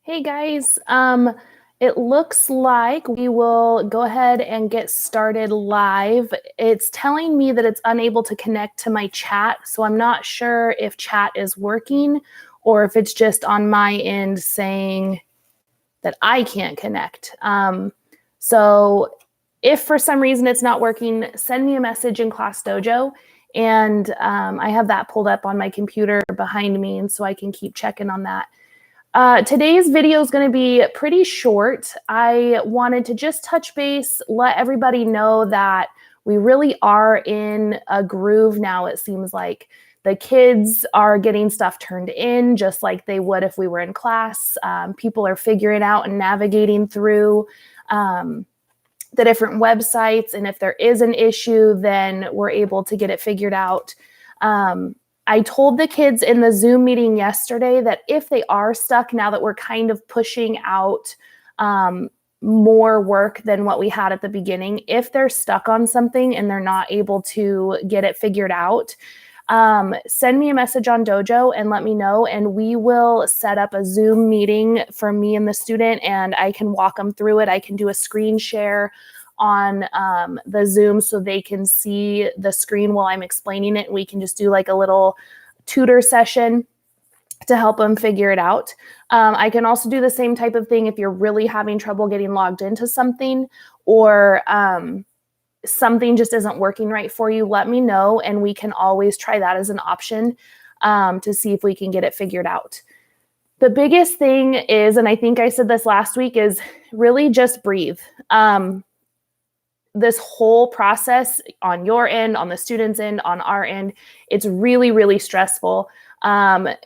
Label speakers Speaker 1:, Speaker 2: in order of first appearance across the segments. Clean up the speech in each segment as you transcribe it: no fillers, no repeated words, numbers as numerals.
Speaker 1: Hey guys, it looks like we will go ahead and get started live. It's telling me that it's unable to connect to my chat, so I'm not sure if chat is working or if it's just on my end saying that I can't connect. So if for some reason it's not working, send me a message in Class Dojo, and I have that pulled up on my computer behind me, and so I can keep checking on that. Today's video is going to be pretty short. I wanted to just touch base, let everybody know that we really are in a groove now, it seems like. The kids are getting stuff turned in just like they would if we were in class. People are figuring out and navigating through the different websites. And if there is an issue, then we're able to get it figured out. I told the kids in the Zoom meeting yesterday that if they are stuck, now that we're kind of pushing out more work than what we had at the beginning, if they're stuck on something and they're not able to get it figured out, send me a message on Dojo and let me know, and we will set up a Zoom meeting for me and the student, and I can walk them through it. I can do a screen share on the Zoom so they can see the screen while I'm explaining it. We can just do like a little tutor session to help them figure it out. I can also do the same type of thing if you're really having trouble getting logged into something, or something just isn't working right for you, let me know, and we can always try that as an option to see if we can get it figured out. The biggest thing is, and I think I said this last week, is really just breathe. This whole process on your end, on the student's end, on our end, it's really, really stressful. And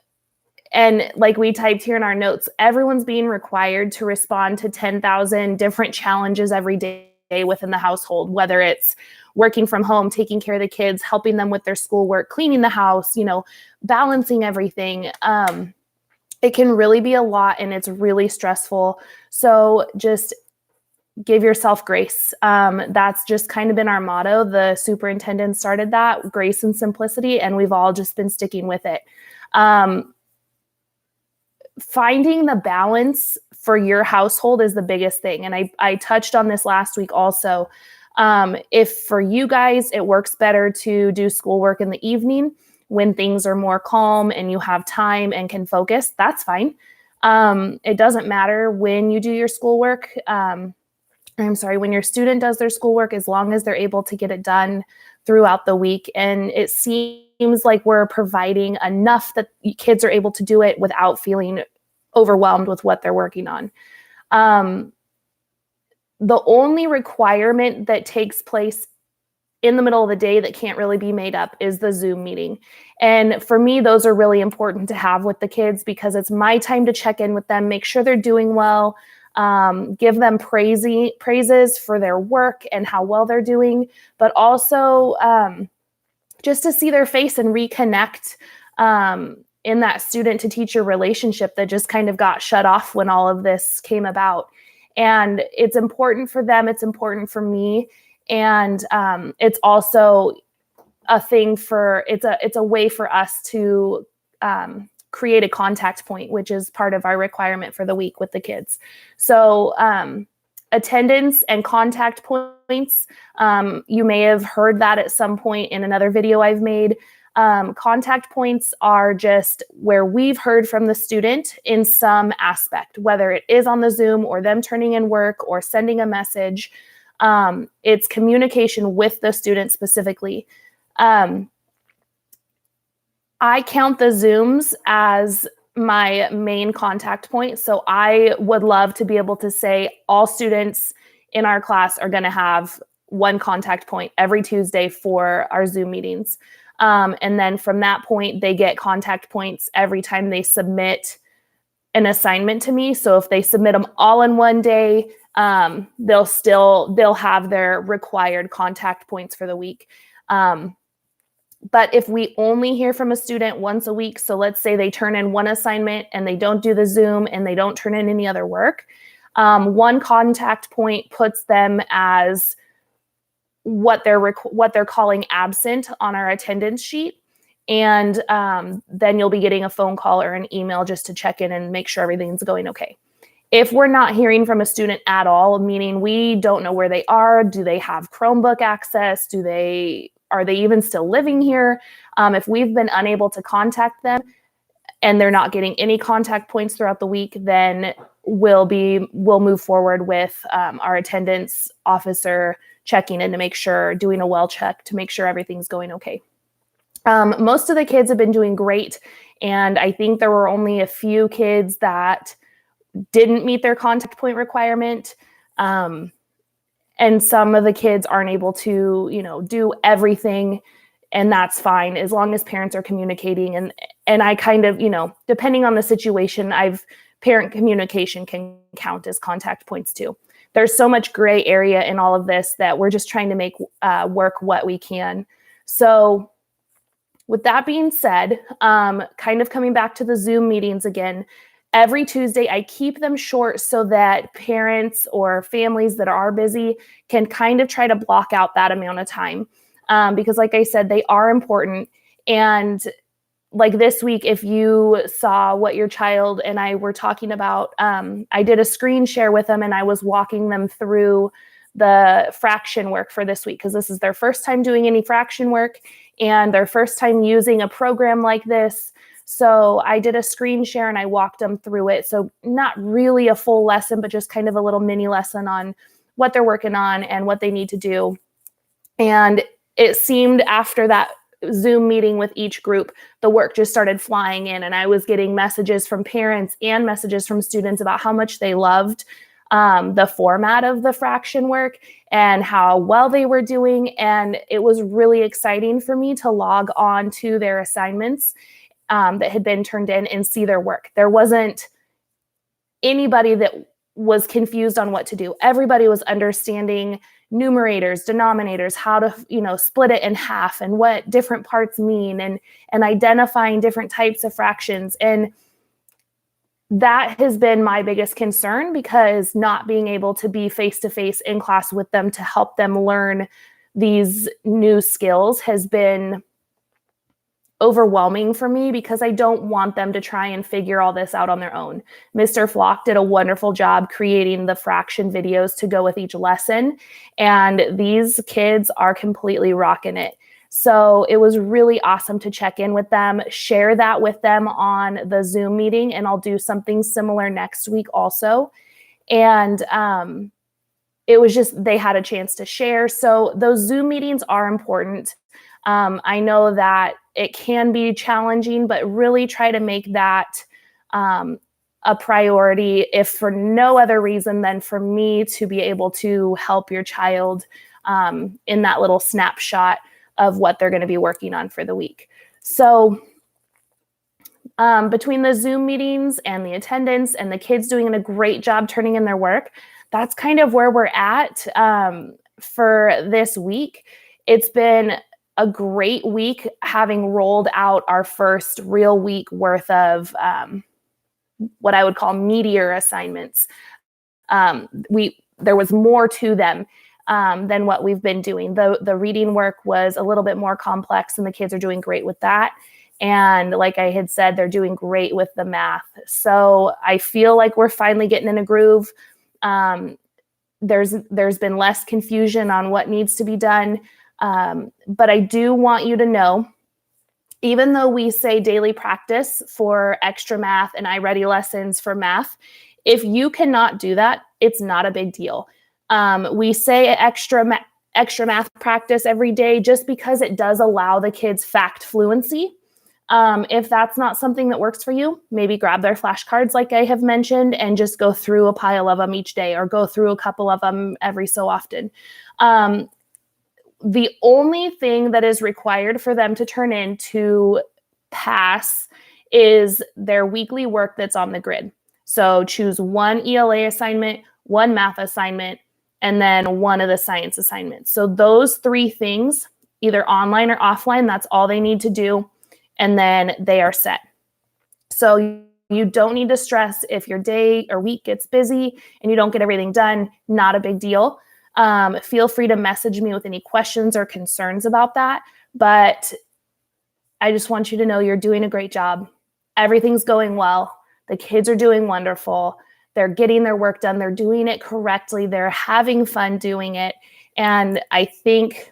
Speaker 1: like we typed here in our notes, everyone's being required to respond to 10,000 different challenges every day within the household, whether it's working from home, taking care of the kids, helping them with their schoolwork, cleaning the house, balancing everything. It can really be a lot, and it's really stressful. So just give yourself grace. That's just kind of been our motto. The superintendent started that, grace and simplicity, and we've all just been sticking with it. Finding the balance for your household is the biggest thing. And I touched on this last week also. If for you guys, it works better to do schoolwork in the evening when things are more calm and you have time and can focus, that's fine. It doesn't matter when you do your schoolwork. When your student does their schoolwork, as long as they're able to get it done throughout the week. And it seems like we're providing enough that kids are able to do it without feeling overwhelmed with what they're working on. The only requirement that takes place in the middle of the day that can't really be made up is the Zoom meeting. And for me, those are really important to have with the kids because it's my time to check in with them, make sure they're doing well, give them praises for their work and how well they're doing, but also just to see their face and reconnect in that student to teacher relationship that just kind of got shut off when all of this came about. And it's important for them. It's important for me. And it's also a thing it's a way for us to create a contact point, which is part of our requirement for the week with the kids. So attendance and contact points, you may have heard that at some point in another video I've made. Contact points are just where we've heard from the student in some aspect, whether it is on the Zoom or them turning in work or sending a message. It's communication with the student specifically. I count the Zooms as my main contact point. So I would love to be able to say all students in our class are going to have one contact point every Tuesday for our Zoom meetings. And then from that point, they get contact points every time they submit an assignment to me. So if they submit them all in one day, they'll have their required contact points for the week. But if we only hear from a student once a week, so let's say they turn in one assignment and they don't do the Zoom and they don't turn in any other work, one contact point puts them as what they're calling absent on our attendance sheet. And then you'll be getting a phone call or an email just to check in and make sure everything's going okay. If we're not hearing from a student at all, meaning we don't know where they are, do they have Chromebook access? Are they even still living here? If we've been unable to contact them and they're not getting any contact points throughout the week, then we'll move forward with our attendance officer checking in to make sure, doing a well check to make sure everything's going okay. Most of the kids have been doing great, and I think there were only a few kids that didn't meet their contact point requirement. And some of the kids aren't able to, do everything, and that's fine as long as parents are communicating. And I kind of, depending on the situation, parent communication can count as contact points too. There's so much gray area in all of this that we're just trying to make work what we can. So with that being said, kind of coming back to the Zoom meetings again, every Tuesday, I keep them short so that parents or families that are busy can kind of try to block out that amount of time. Because like I said, they are important. And like this week, if you saw what your child and I were talking about, I did a screen share with them and I was walking them through the fraction work for this week because this is their first time doing any fraction work and their first time using a program like this. So I did a screen share and I walked them through it. So not really a full lesson, but just kind of a little mini lesson on what they're working on and what they need to do. And it seemed after that Zoom meeting with each group, the work just started flying in, and I was getting messages from parents and messages from students about how much they loved the format of the fraction work and how well they were doing. And it was really exciting for me to log on to their assignments that had been turned in and see their work. There wasn't anybody that was confused on what to do. Everybody was understanding numerators, denominators, how to, split it in half and what different parts mean and identifying different types of fractions. And that has been my biggest concern because not being able to be face-to-face in class with them to help them learn these new skills has been overwhelming for me because I don't want them to try and figure all this out on their own. Mr. Flock did a wonderful job creating the fraction videos to go with each lesson, and these kids are completely rocking it. So it was really awesome to check in with them, share that with them on the Zoom meeting, and I'll do something similar next week also. And it was just, they had a chance to share. So those Zoom meetings are important. I know that it can be challenging, but really try to make that a priority, if for no other reason than for me to be able to help your child in that little snapshot of what they're going to be working on for the week. So between the Zoom meetings and the attendance and the kids doing a great job turning in their work, that's kind of where we're at for this week. It's been a great week having rolled out our first real week worth of what I would call meatier assignments. There was more to them than what we've been doing. The reading work was a little bit more complex and the kids are doing great with that. And like I had said, they're doing great with the math. So I feel like we're finally getting in a groove. There's been less confusion on what needs to be done. But I do want you to know, even though we say daily practice for extra math and iReady lessons for math, if you cannot do that, it's not a big deal. We say extra math practice every day just because it does allow the kids fact fluency. If that's not something that works for you, maybe grab their flashcards like I have mentioned and just go through a pile of them each day or go through a couple of them every so often. The only thing that is required for them to turn in to pass is their weekly work that's on the grid. So choose one ELA assignment, one math assignment, and then one of the science assignments. So those three things, either online or offline, that's all they need to do. And then they are set. So you don't need to stress if your day or week gets busy and you don't get everything done, not a big deal. Feel free to message me with any questions or concerns about that. But I just want you to know you're doing a great job. Everything's going well. The kids are doing wonderful. they're getting their work done, they're doing it correctly, they're having fun doing it. And I think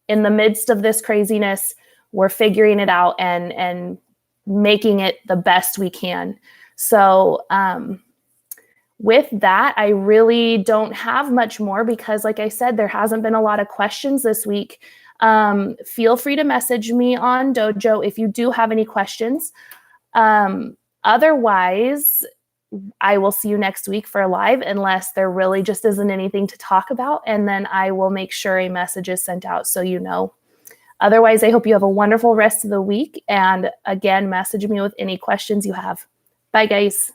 Speaker 1: in the midst of this craziness, we're figuring it out and making it the best we can. So with that, I really don't have much more because, like I said, there hasn't been a lot of questions this week. Feel free to message me on Dojo if you do have any questions. Otherwise, I will see you next week for a live unless there really just isn't anything to talk about. And then I will make sure a message is sent out so you know. Otherwise, I hope you have a wonderful rest of the week. And again, message me with any questions you have. Bye, guys.